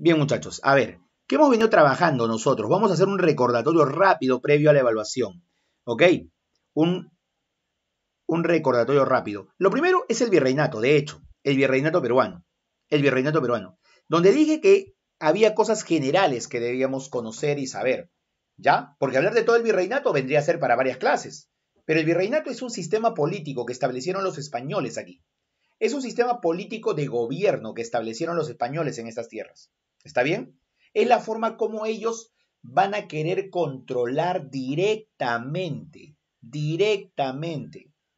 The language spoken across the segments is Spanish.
Bien, muchachos, a ver, ¿qué hemos venido trabajando nosotros? Vamos a hacer un recordatorio rápido previo a la evaluación, ¿ok? Un, un recordatorio rápido. Lo primero es el virreinato, de hecho, el virreinato peruano, donde dije que había cosas generales que debíamos conocer y saber, ¿ya? Porque hablar de todo el virreinato vendría a ser para varias clases, pero el virreinato es un sistema político que establecieron los españoles aquí. Es un sistema político de gobierno que establecieron los españoles en estas tierras. ¿Está bien? Es la forma como ellos van a querer controlar directamente,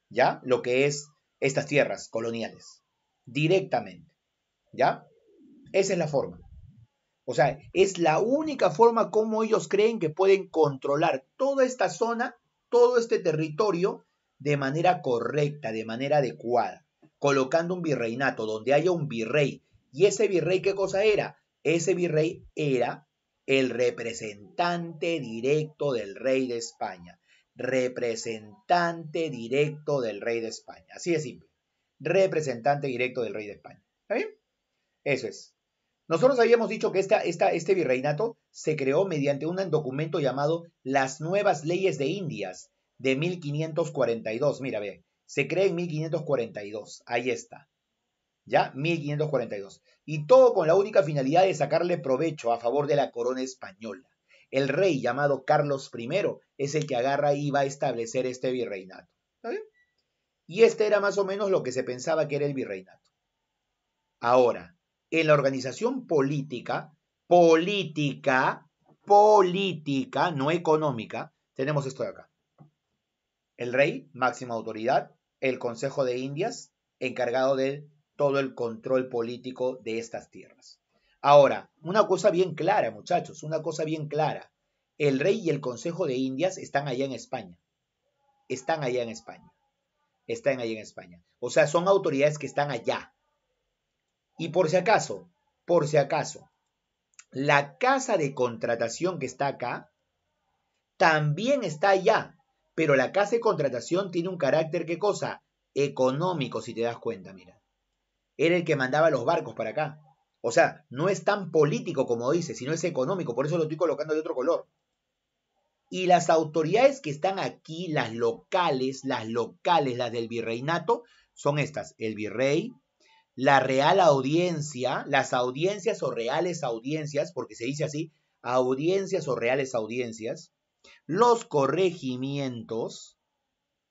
¿ya? Lo que es estas tierras coloniales. Directamente, ¿ya? Esa es la forma. O sea, es la única forma como ellos creen que pueden controlar toda esta zona, todo este territorio de manera correcta, de manera adecuada, colocando un virreinato donde haya un virrey. ¿Y ese virrey qué cosa era? Ese virrey era el representante directo del rey de España. Representante directo del rey de España. Así de simple. Representante directo del rey de España. ¿Está bien? Eso es. Nosotros habíamos dicho que este virreinato se creó mediante un documento llamado Las Nuevas Leyes de Indias de 1542. Mira, ve, se crea en 1542. Ahí está. ¿Ya? 1542. Y todo con la única finalidad de sacarle provecho a favor de la corona española. El rey llamado Carlos I es el que agarra y va a establecer este virreinato. ¿Está bien? Y este era más o menos lo que se pensaba que era el virreinato. Ahora, en la organización política, no económica, tenemos esto de acá. El rey, máxima autoridad, el Consejo de Indias, encargado de todo el control político de estas tierras. Ahora, una cosa bien clara, muchachos, una cosa bien clara. El rey y el Consejo de Indias están allá en España. Están allá en España. Están allá en España. O sea, son autoridades que están allá. Y por si acaso, la casa de contratación que está acá también está allá, pero la casa de contratación tiene un carácter, ¿qué cosa? Económico, si te das cuenta, mira. Era el que mandaba los barcos para acá. O sea, no es tan político como dice, sino es económico, por eso lo estoy colocando de otro color. Y las autoridades que están aquí, las locales, las del virreinato, son estas: el virrey, la real audiencia, las audiencias o reales audiencias, porque se dice así, audiencias o reales audiencias, los corregimientos,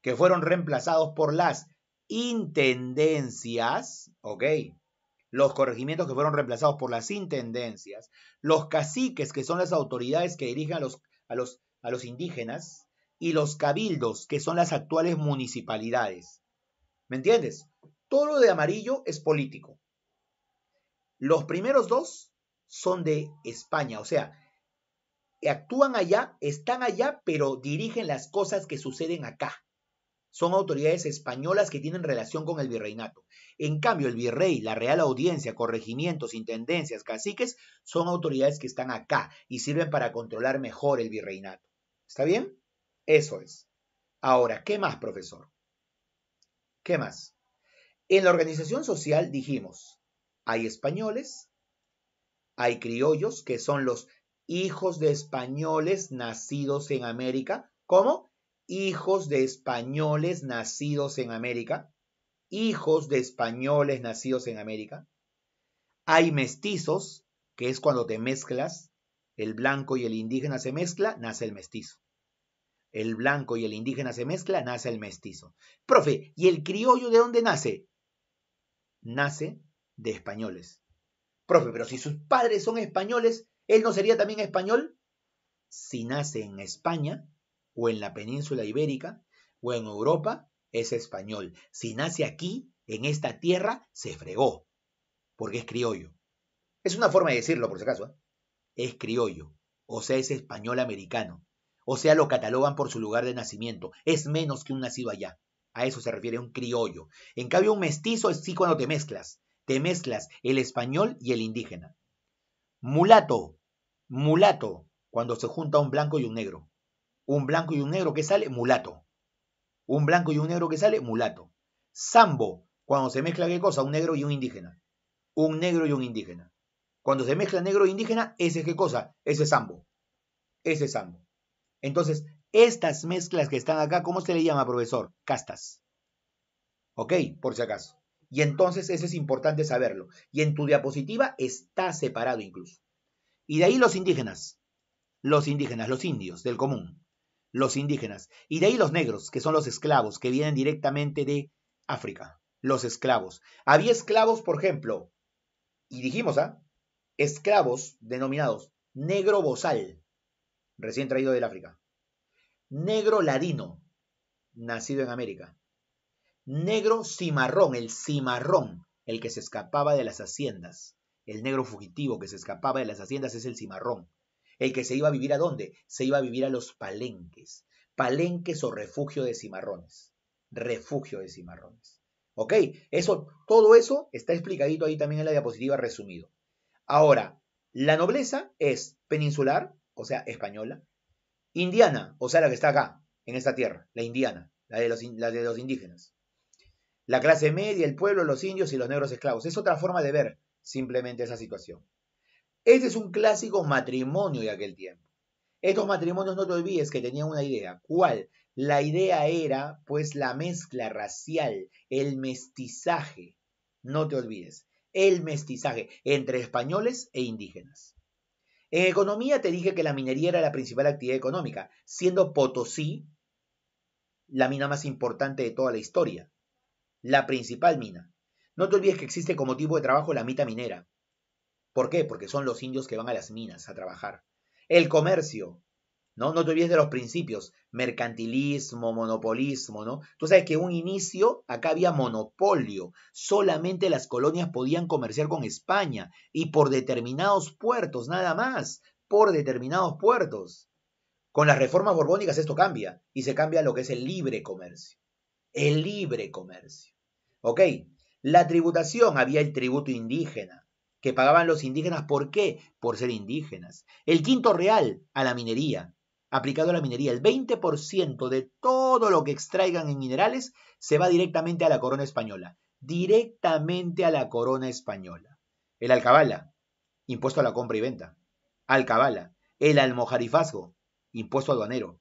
que fueron reemplazados por las intendencias, ¿ok? Los corregimientos que fueron reemplazados por las intendencias, los caciques, que son las autoridades que dirigen a los indígenas, y los cabildos, que son las actuales municipalidades. ¿Me entiendes? Todo lo de amarillo es político. Los primeros dos son de España, o sea, actúan allá, están allá, pero dirigen las cosas que suceden acá. Son autoridades españolas que tienen relación con el virreinato. En cambio, el virrey, la Real Audiencia, corregimientos, intendencias, caciques, son autoridades que están acá y sirven para controlar mejor el virreinato. ¿Está bien? Eso es. Ahora, ¿qué más, profesor? ¿Qué más? En la organización social dijimos, hay españoles, hay criollos, que son los hijos de españoles nacidos en América. ¿Cómo? Hijos de españoles nacidos en América. Hijos de españoles nacidos en América. Hay mestizos, que es cuando te mezclas, el blanco y el indígena se mezcla, nace el mestizo. El blanco y el indígena se mezcla, nace el mestizo. Profe, ¿y el criollo de dónde nace? Nace de españoles. Profe, pero si sus padres son españoles, ¿él no sería también español? Si nace en España, o en la península ibérica, o en Europa, es español. Si nace aquí, en esta tierra, se fregó, porque es criollo. Es una forma de decirlo, por si acaso, ¿eh? Es criollo, o sea, es español americano. O sea, lo catalogan por su lugar de nacimiento. Es menos que un nacido allá. A eso se refiere un criollo. En cambio, un mestizo es sí cuando te mezclas. Te mezclas el español y el indígena. Mulato, cuando se junta un blanco y un negro. Un blanco y un negro que sale, mulato. Un blanco y un negro que sale, mulato. Sambo, cuando se mezcla qué cosa, un negro y un indígena. Un negro y un indígena. Cuando se mezcla negro e indígena, ¿ese es qué cosa? Ese es sambo. Ese es sambo. Entonces, estas mezclas que están acá, ¿cómo se le llama, profesor? Castas. ¿Ok? Por si acaso. Y entonces eso es importante saberlo. Y en tu diapositiva está separado incluso. Y de ahí los indígenas, los indios del común, los indígenas. Y de ahí los negros, que son los esclavos, que vienen directamente de África, los esclavos. Había esclavos, por ejemplo, y dijimos, esclavos denominados negro bozal, recién traído del África. Negro ladino, nacido en América. Negro cimarrón, el que se escapaba de las haciendas. El negro fugitivo que se escapaba de las haciendas es el cimarrón. El que se iba a vivir ¿a dónde? Se iba a vivir a los palenques. Palenques o refugio de cimarrones. Refugio de cimarrones. ¿Ok? Todo eso está explicadito ahí también en la diapositiva resumido. Ahora, la nobleza es peninsular, o sea, española. Indiana, o sea, la que está acá, en esta tierra, la indiana, la de los indígenas. La clase media, el pueblo, los indios y los negros esclavos. Es otra forma de ver simplemente esa situación. Este es un clásico matrimonio de aquel tiempo. Estos matrimonios, no te olvides que tenían una idea. ¿Cuál? La idea era, pues, la mezcla racial, el mestizaje. No te olvides. El mestizaje entre españoles e indígenas. En economía te dije que la minería era la principal actividad económica, siendo Potosí la mina más importante de toda la historia. La principal mina. No te olvides que existe como tipo de trabajo la mita minera. ¿Por qué? Porque son los indios que van a las minas a trabajar. El comercio, ¿no? No te olvides de los principios, mercantilismo, monopolismo, ¿no? Tú sabes que un inicio, acá había monopolio, solamente las colonias podían comerciar con España y por determinados puertos, nada más, por determinados puertos. Con las reformas borbónicas esto cambia y se cambia a lo que es el libre comercio. El libre comercio. ¿Ok? La tributación, había el tributo indígena, que pagaban los indígenas, ¿por qué? Por ser indígenas. El quinto real a la minería, aplicado a la minería, el 20% de todo lo que extraigan en minerales se va directamente a la corona española. Directamente a la corona española. El alcabala, impuesto a la compra y venta. Alcabala. El almojarifazgo, impuesto aduanero.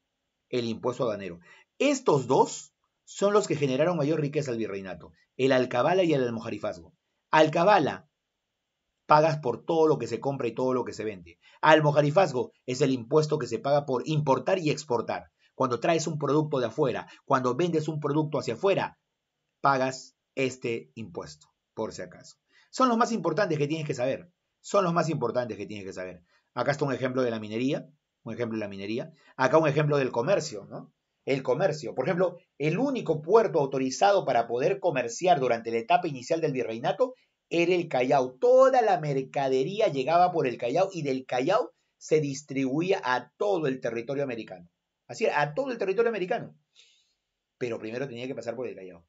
El impuesto aduanero. Estos dos son los que generaron mayor riqueza al virreinato, el alcabala y el almojarifazgo. Alcabala, pagas por todo lo que se compra y todo lo que se vende. Almojarifazgo es el impuesto que se paga por importar y exportar. Cuando traes un producto de afuera, cuando vendes un producto hacia afuera, pagas este impuesto, por si acaso. Son los más importantes que tienes que saber. Son los más importantes que tienes que saber. Acá está un ejemplo de la minería, un ejemplo de la minería. Acá un ejemplo del comercio, ¿no? El comercio. Por ejemplo, el único puerto autorizado para poder comerciar durante la etapa inicial del virreinato era el Callao. Toda la mercadería llegaba por el Callao y del Callao se distribuía a todo el territorio americano. Así era, a todo el territorio americano. Pero primero tenía que pasar por el Callao.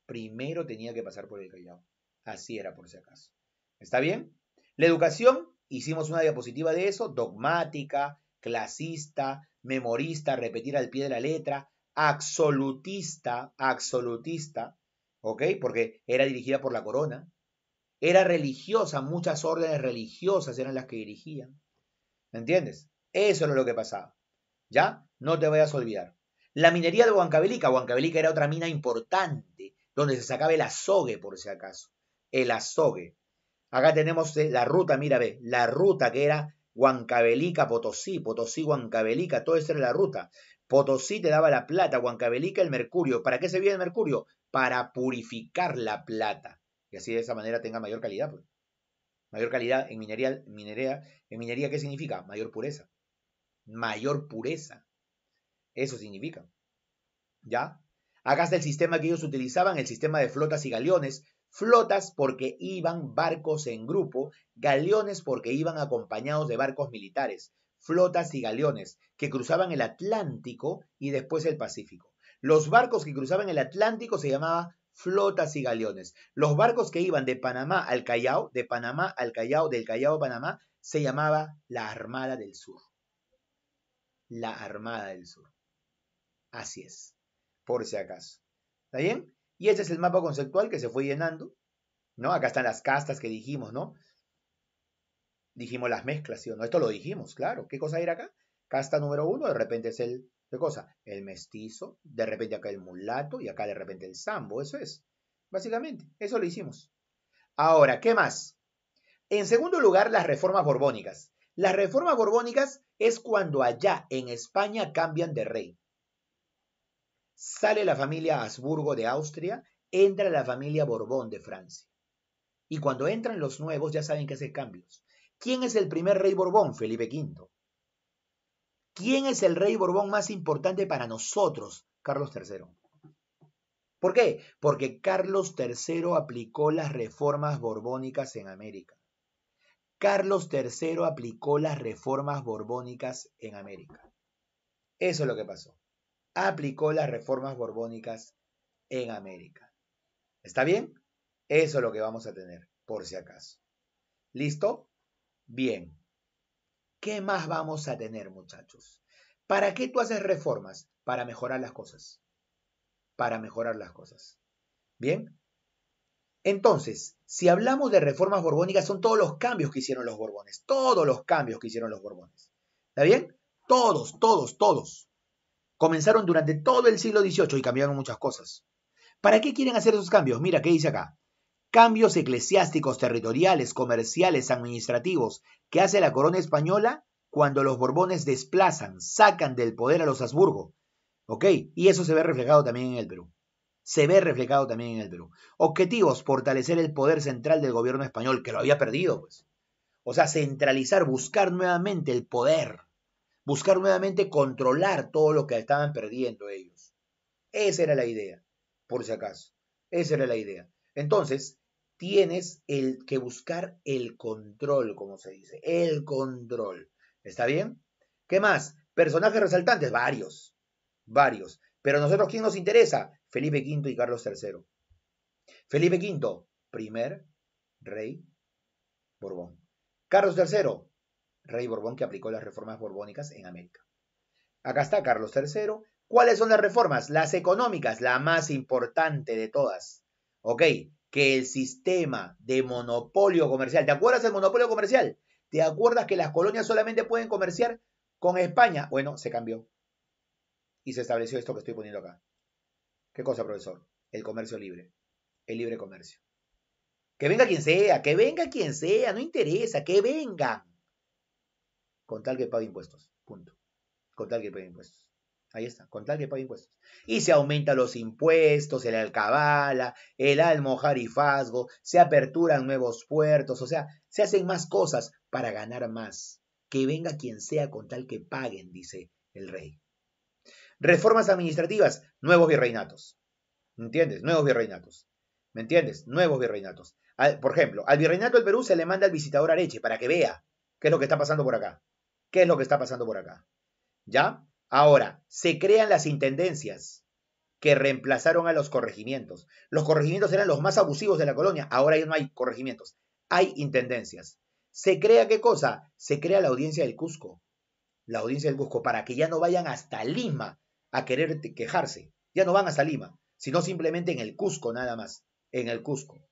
Primero tenía que pasar por el Callao. Así era por si acaso. ¿Está bien? La educación, hicimos una diapositiva de eso, dogmática, clasista, memorista, repetir al pie de la letra, absolutista, ¿ok? Porque era dirigida por la corona. Era religiosa, muchas órdenes religiosas eran las que dirigían. ¿Me entiendes? Eso era lo que pasaba. ¿Ya? No te vayas a olvidar. La minería de Huancavelica. Huancavelica era otra mina importante, donde se sacaba el azogue, por si acaso. El azogue. Acá tenemos la ruta, mira, ve, la ruta que era Huancavelica, Potosí, Potosí, Huancavelica, todo eso era la ruta. Potosí te daba la plata, Huancavelica el mercurio. ¿Para qué se servía el mercurio? Para purificar la plata. Y así de esa manera tenga mayor calidad. Pues. Mayor calidad en minería, ¿qué significa? Mayor pureza. Mayor pureza. Eso significa. ¿Ya? Acá está el sistema que ellos utilizaban, el sistema de flotas y galeones. Flotas porque iban barcos en grupo, galeones porque iban acompañados de barcos militares. Flotas y galeones que cruzaban el Atlántico y después el Pacífico. Los barcos que cruzaban el Atlántico se llamaban flotas y galeones. Los barcos que iban de Panamá al Callao, de Panamá al Callao, del Callao a Panamá, se llamaba la Armada del Sur. La Armada del Sur. Así es, por si acaso. ¿Está bien? Y este es el mapa conceptual que se fue llenando, ¿no? Acá están las castas que dijimos, ¿no? Dijimos las mezclas, ¿sí o no? Esto lo dijimos, claro. ¿Qué cosa era acá? Casta número 1, de repente es el, ¿qué cosa? El mestizo, de repente acá el mulato y acá de repente el sambo, eso es. Básicamente, eso lo hicimos. Ahora, ¿qué más? En segundo lugar, las reformas borbónicas. Las reformas borbónicas es cuando allá en España cambian de rey. Sale la familia Habsburgo de Austria, entra la familia Borbón de Francia. Y cuando entran los nuevos ya saben que hacen cambios. ¿Quién es el primer rey Borbón? Felipe V. ¿Quién es el rey Borbón más importante para nosotros? Carlos III. ¿Por qué? Porque Carlos III aplicó las reformas borbónicas en América. Carlos III aplicó las reformas borbónicas en América. Eso es lo que pasó. Aplicó las reformas borbónicas en América. ¿Está bien? Eso es lo que vamos a tener, por si acaso. ¿Listo? Bien. ¿Qué más vamos a tener, muchachos? ¿Para qué tú haces reformas? Para mejorar las cosas. Para mejorar las cosas. ¿Bien? Entonces, si hablamos de reformas borbónicas, son todos los cambios que hicieron los Borbones. Todos los cambios que hicieron los Borbones. ¿Está bien? Todos, todos, todos. Comenzaron durante todo el siglo XVIII y cambiaron muchas cosas. ¿Para qué quieren hacer esos cambios? Mira, ¿qué dice acá? Cambios eclesiásticos, territoriales, comerciales, administrativos que hace la corona española cuando los Borbones desplazan, sacan del poder a los Habsburgo. ¿Ok? Y eso se ve reflejado también en el Perú. Se ve reflejado también en el Perú. Objetivos, fortalecer el poder central del gobierno español, que lo había perdido, pues. O sea, centralizar, buscar nuevamente el poder, buscar nuevamente controlar todo lo que estaban perdiendo ellos. Esa era la idea, por si acaso. Esa era la idea. Entonces, tienes que buscar el control, como se dice. El control. ¿Está bien? ¿Qué más? Personajes resaltantes, varios. Varios. Pero a nosotros, ¿quién nos interesa? Felipe V y Carlos III. Felipe V, primer rey Borbón. Carlos III, rey Borbón que aplicó las reformas borbónicas en América. Acá está Carlos III. ¿Cuáles son las reformas? Las económicas, la más importante de todas. ¿Ok? Que el sistema de monopolio comercial. ¿Te acuerdas del monopolio comercial? ¿Te acuerdas que las colonias solamente pueden comerciar con España? Bueno, se cambió. Y se estableció esto que estoy poniendo acá. ¿Qué cosa, profesor? El comercio libre. El libre comercio. Que venga quien sea, no interesa, que vengan. Con tal que pague impuestos. Punto. Con tal que pague impuestos. Ahí está, con tal que pague impuestos. Y se aumentan los impuestos, el alcabala, el almojarifazgo, se aperturan nuevos puertos, o sea, se hacen más cosas para ganar más. Que venga quien sea con tal que paguen, dice el rey. Reformas administrativas, nuevos virreinatos. ¿Me entiendes? Nuevos virreinatos. ¿Me entiendes? Nuevos virreinatos. Por ejemplo, al virreinato del Perú se le manda al visitador Areche para que vea qué es lo que está pasando por acá. ¿Qué es lo que está pasando por acá? ¿Ya? Ahora, se crean las intendencias que reemplazaron a los corregimientos. Los corregimientos eran los más abusivos de la colonia. Ahora ya no hay corregimientos. Hay intendencias. ¿Se crea qué cosa? Se crea la audiencia del Cusco. La audiencia del Cusco para que ya no vayan hasta Lima a querer quejarse. Ya no van hasta Lima, sino simplemente en el Cusco nada más. En el Cusco.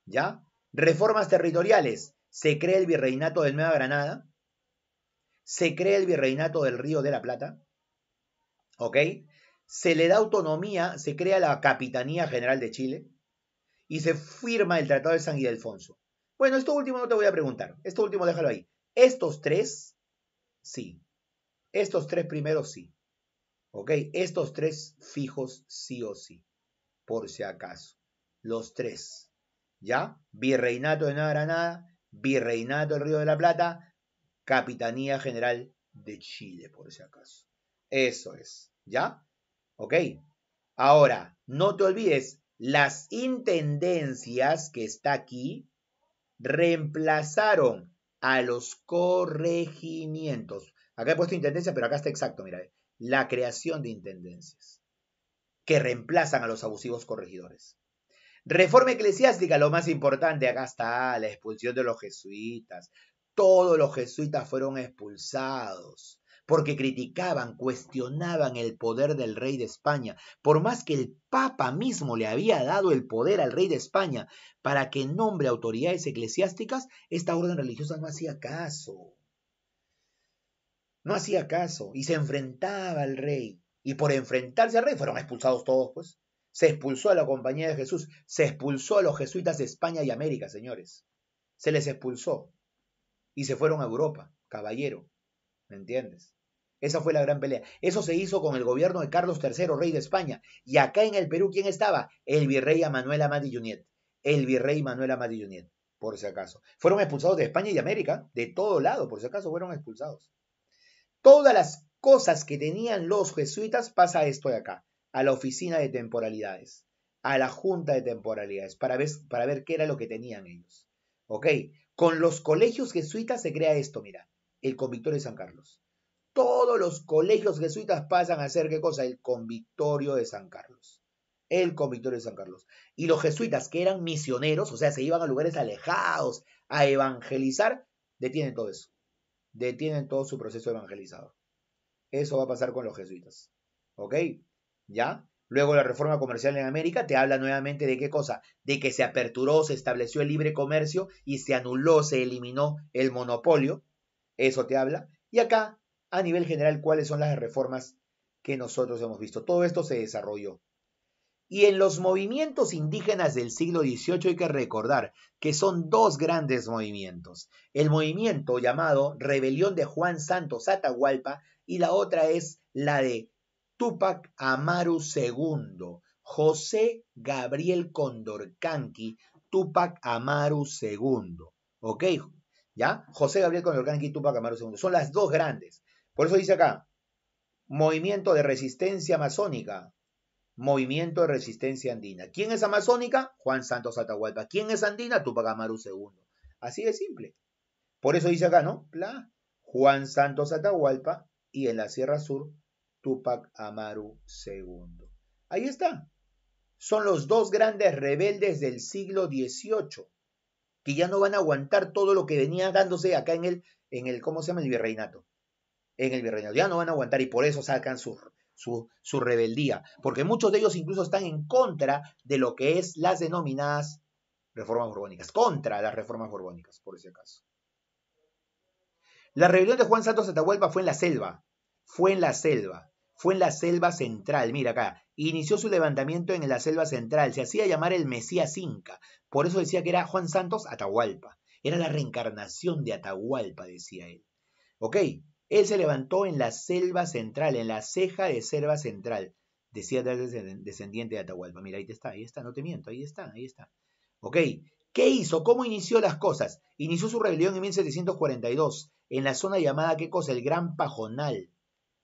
¿Ya? Reformas territoriales. Se crea el virreinato de Nueva Granada. Se crea el virreinato del Río de la Plata. ¿Ok? Se le da autonomía, se crea la Capitanía General de Chile y se firma el Tratado de San Ildefonso. Bueno, esto último no te voy a preguntar. Esto último déjalo ahí. Estos tres, sí. Estos tres primeros, sí. ¿Ok? Estos tres fijos, sí o sí. Por si acaso. Los tres. ¿Ya? Virreinato de Nueva Granada, Virreinato del Río de la Plata, Capitanía General de Chile, por si acaso. Eso es. ¿Ya? ¿Ok? Ahora, no te olvides, las intendencias que está aquí reemplazaron a los corregimientos. Acá he puesto intendencia, pero acá está exacto, mira. La creación de intendencias que reemplazan a los abusivos corregidores. Reforma eclesiástica, lo más importante, acá está la expulsión de los jesuitas. Todos los jesuitas fueron expulsados. porque criticaban, cuestionaban el poder del rey de España, por más que el Papa mismo le había dado el poder al rey de España para que nombre autoridades eclesiásticas, esta orden religiosa no hacía caso. No hacía caso y se enfrentaba al rey. Y por enfrentarse al rey fueron expulsados todos, pues. Se expulsó a la Compañía de Jesús, se expulsó a los jesuitas de España y América, señores. Se les expulsó y se fueron a Europa, caballero, ¿me entiendes? Esa fue la gran pelea. Eso se hizo con el gobierno de Carlos III, rey de España. Y acá en el Perú, ¿quién estaba? El virrey Manuel Amat Junyent. El virrey Manuel Amat Junyent, por si acaso. Fueron expulsados de España y América, de todo lado, por si acaso fueron expulsados. Todas las cosas que tenían los jesuitas pasa esto de acá, a la oficina de temporalidades, a la junta de temporalidades, para ver qué era lo que tenían ellos. ¿Ok? Con los colegios jesuitas se crea esto, mira, el Convictorio de San Carlos. Todos los colegios jesuitas pasan a ser, ¿qué cosa? El Convictorio de San Carlos. El Convictorio de San Carlos. Y los jesuitas que eran misioneros, o sea, se iban a lugares alejados a evangelizar, detienen todo eso. Detienen todo su proceso evangelizador. Eso va a pasar con los jesuitas. ¿Ok? ¿Ya? Luego la reforma comercial en América te habla nuevamente de qué cosa, de que se aperturó, se estableció el libre comercio y se anuló, se eliminó el monopolio. Eso te habla. Y acá, a nivel general, ¿cuáles son las reformas que nosotros hemos visto? Todo esto se desarrolló. Y en los movimientos indígenas del siglo XVIII hay que recordar que son dos grandes movimientos. El movimiento llamado Rebelión de Juan Santos Atahualpa y la otra es la de Túpac Amaru II, José Gabriel Condorcanqui, Túpac Amaru II. ¿Ok? ¿Ya? José Gabriel Condorcanqui y Túpac Amaru II. Son las dos grandes. Por eso dice acá, movimiento de resistencia amazónica. Movimiento de resistencia andina. ¿Quién es amazónica? Juan Santos Atahualpa. ¿Quién es andina? Túpac Amaru II. Así de simple. Por eso dice acá, ¿no? Juan Santos Atahualpa y en la Sierra Sur, Túpac Amaru II. Ahí está. Son los dos grandes rebeldes del siglo XVIII, que ya no van a aguantar todo lo que venía dándose acá en el ¿cómo se llama? El virreinato. En el virreinato. Ya no van a aguantar y por eso sacan su rebeldía, porque muchos de ellos incluso están en contra de lo que es las denominadas reformas borbónicas, contra las reformas borbónicas, por ese caso. La rebelión de Juan Santos Atahualpa fue en la selva, fue en la selva central, mira acá, inició su levantamiento en la selva central, se hacía llamar el Mesías Inca, por eso decía que era Juan Santos Atahualpa, era la reencarnación de Atahualpa, decía él. ¿Ok? Él se levantó en la selva central, en la ceja de selva central. Decía descendiente de Atahualpa. Mira, ahí está, no te miento, ahí está. ¿Ok? ¿Qué hizo? ¿Cómo inició las cosas? Inició su rebelión en 1742, en la zona llamada, ¿qué cosa? El Gran Pajonal,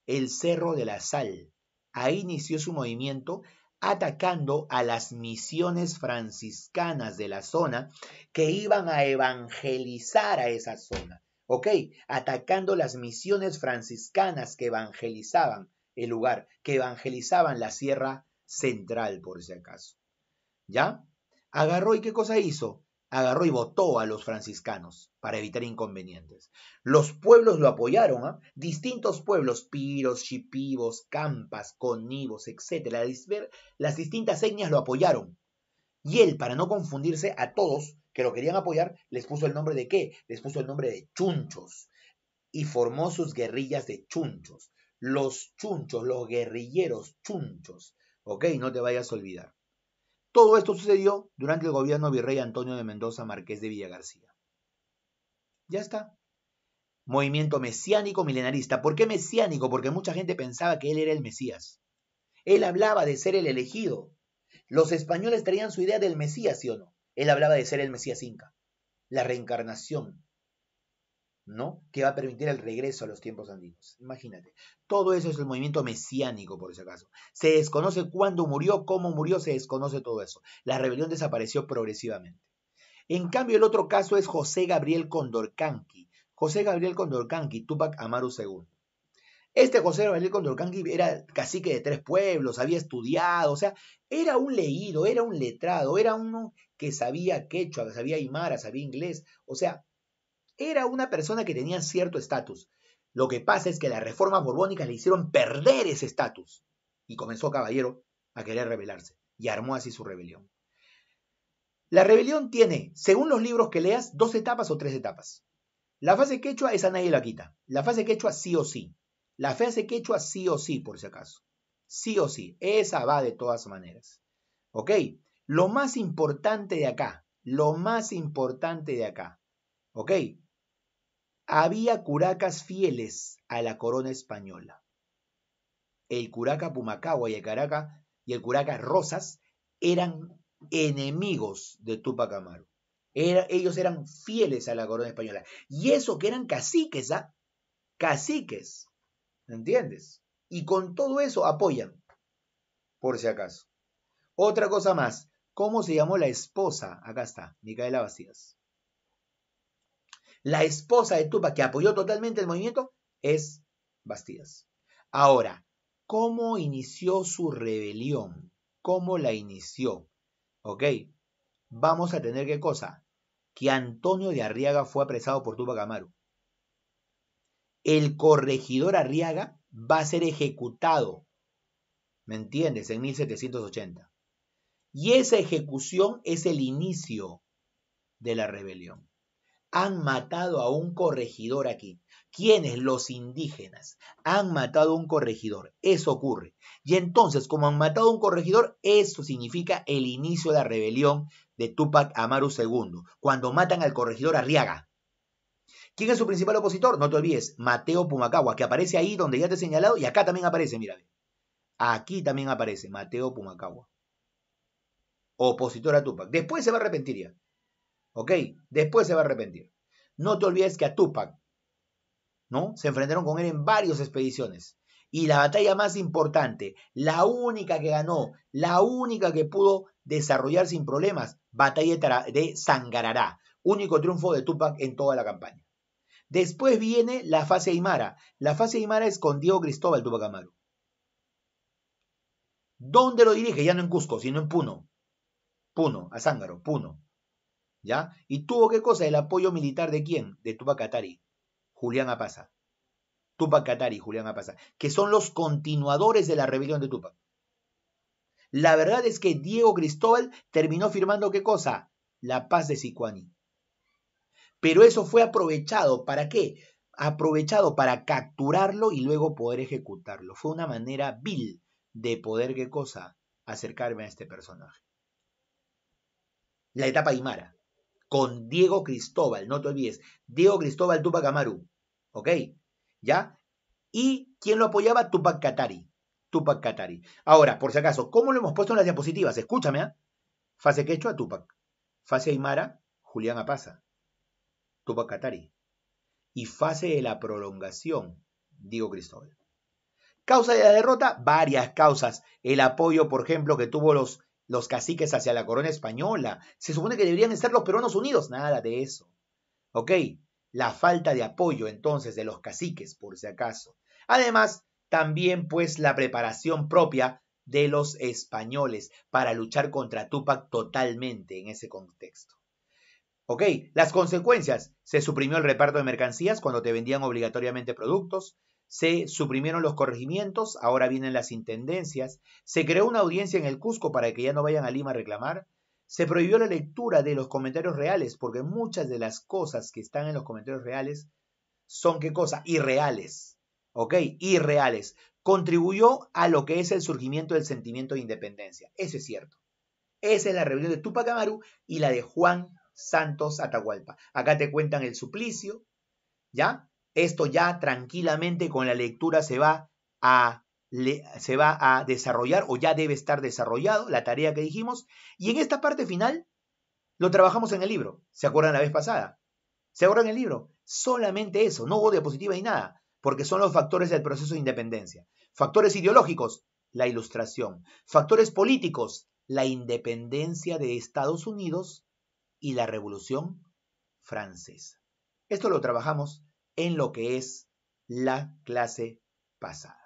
el Cerro de la Sal. Ahí inició su movimiento atacando a las misiones franciscanas de la zona que iban a evangelizar a esa zona. ¿Ok? Atacando las misiones franciscanas que evangelizaban el lugar, que evangelizaban la Sierra Central, por si acaso. ¿Ya? Agarró y ¿qué cosa hizo? Agarró y votó a los franciscanos para evitar inconvenientes. Los pueblos lo apoyaron, ¿eh? Distintos pueblos, piros, shipibos, campas, conivos, etc. Las distintas etnias lo apoyaron. Y él, para no confundirse a todos que lo querían apoyar, les puso el nombre de ¿qué? Les puso el nombre de chunchos. Y formó sus guerrillas de chunchos. Los chunchos, los guerrilleros chunchos. ¿Ok? No te vayas a olvidar. Todo esto sucedió durante el gobierno virrey Antonio de Mendoza, marqués de Villagarcía. Ya está. Movimiento mesiánico milenarista. ¿Por qué mesiánico? Porque mucha gente pensaba que él era el Mesías. Él hablaba de ser el elegido. Los españoles traían su idea del Mesías, ¿sí o no? Él hablaba de ser el Mesías Inca. La reencarnación, ¿no? Que va a permitir el regreso a los tiempos andinos. Imagínate. Todo eso es el movimiento mesiánico, por ese caso. Se desconoce cuándo murió, cómo murió, se desconoce todo eso. La rebelión desapareció progresivamente. En cambio, el otro caso es José Gabriel Condorcanqui. José Gabriel Condorcanqui, Túpac Amaru II. Este José Gabriel Condorcanqui era cacique de 3 pueblos, había estudiado, o sea, era un leído, era un letrado, era uno que sabía quechua, sabía aymara, sabía inglés, o sea, era una persona que tenía cierto estatus. Lo que pasa es que las reformas borbónicas le hicieron perder ese estatus. Y comenzó Caballero a querer rebelarse. Y armó así su rebelión. La rebelión tiene, según los libros que leas, 2 etapas o 3 etapas. La fase quechua, esa nadie la quita. La fase quechua sí o sí. La fase quechua sí o sí, por si acaso. Sí o sí. Esa va de todas maneras. ¿Ok? Lo más importante de acá. ¿Ok? Había curacas fieles a la corona española. El curaca Pumacahua y el curaca Rosas eran enemigos de Túpac Amaru. Ellos eran fieles a la corona española. Y eso que eran caciques, ¿ah? Caciques. ¿Entiendes? Y con todo eso apoyan, por si acaso. Otra cosa más. ¿Cómo se llamó la esposa? Acá está, Micaela Bastidas. La esposa de Túpac, que apoyó totalmente el movimiento, es Bastidas. Ahora, ¿cómo inició su rebelión? ¿Cómo la inició? ¿Ok? Vamos a tener ¿qué cosa? Que Antonio de Arriaga fue apresado por Túpac Amaru. El corregidor Arriaga va a ser ejecutado, ¿me entiendes? En 1780. Y esa ejecución es el inicio de la rebelión. Han matado a un corregidor aquí. ¿Quiénes? Los indígenas. Han matado a un corregidor. Eso ocurre. Y entonces, como han matado a un corregidor, eso significa el inicio de la rebelión de Túpac Amaru II, cuando matan al corregidor Arriaga. ¿Quién es su principal opositor? No te olvides, Mateo Pumacahua, que aparece ahí donde ya te he señalado, y acá también aparece, mira. Aquí también aparece Mateo Pumacahua. Opositor a Túpac. Después se va a arrepentir ya. ¿Ok? Después se va a arrepentir. No te olvides que a Túpac, ¿no? Se enfrentaron con él en varias expediciones. Y la batalla más importante, la única que ganó, la única que pudo desarrollar sin problemas, batalla de Sangarará. Único triunfo de Túpac en toda la campaña. Después viene la fase Aymara. La fase Aymara es con Diego Cristóbal Túpac Amaru. ¿Dónde lo dirige? Ya no en Cusco, sino en Puno. Puno, a Zángaro, Puno. ¿Ya? ¿Y tuvo qué cosa? El apoyo militar de quién? De Túpac Katari, Julián Apaza. Túpac Katari, Julián Apaza, que son los continuadores de la rebelión de Túpac. La verdad es que Diego Cristóbal terminó firmando ¿qué cosa? La paz de Sicuani. Pero eso fue aprovechado, ¿para qué? Aprovechado para capturarlo y luego poder ejecutarlo. Fue una manera vil de poder, ¿qué cosa? Acercarme a este personaje. La etapa Aymara, con Diego Cristóbal, no te olvides, Diego Cristóbal Túpac Amaru, ¿ok? ¿Ya? ¿Y quién lo apoyaba? Túpac Katari. Túpac Katari. Ahora, por si acaso, ¿cómo lo hemos puesto en las diapositivas? Escúchame, ¿eh? Fase quechua, Túpac. Fase Aymara, Julián Apaza. Túpac Katari. Y fase de la prolongación, Diego Cristóbal. Causa de la derrota, varias causas. El apoyo, por ejemplo, que tuvo los caciques hacia la corona española. Se supone que deberían estar los peruanos unidos. Nada de eso. ¿Ok? La falta de apoyo, entonces, de los caciques, por si acaso. Además, también, pues, la preparación propia de los españoles para luchar contra Túpac totalmente en ese contexto. ¿Ok? Las consecuencias. Se suprimió el reparto de mercancías cuando te vendían obligatoriamente productos. Se suprimieron los corregimientos, ahora vienen las intendencias. Se creó una audiencia en el Cusco para que ya no vayan a Lima a reclamar. Se prohibió la lectura de los comentarios reales, porque muchas de las cosas que están en los comentarios reales son, ¿qué cosa? Irreales. ¿Ok? Irreales. Contribuyó a lo que es el surgimiento del sentimiento de independencia. Eso es cierto. Esa es la rebelión de Túpac Amaru y la de Juan Santos Atahualpa. Acá te cuentan el suplicio, ¿ya? Esto ya tranquilamente con la lectura se va a desarrollar o ya debe estar desarrollado la tarea que dijimos. Y en esta parte final lo trabajamos en el libro. ¿Se acuerdan la vez pasada? ¿Se acuerdan el libro? Solamente eso, no hubo diapositiva ni nada, porque son los factores del proceso de independencia. Factores ideológicos, la ilustración. Factores políticos, la independencia de Estados Unidos y la Revolución Francesa. Esto lo trabajamos en lo que es la clase pasada.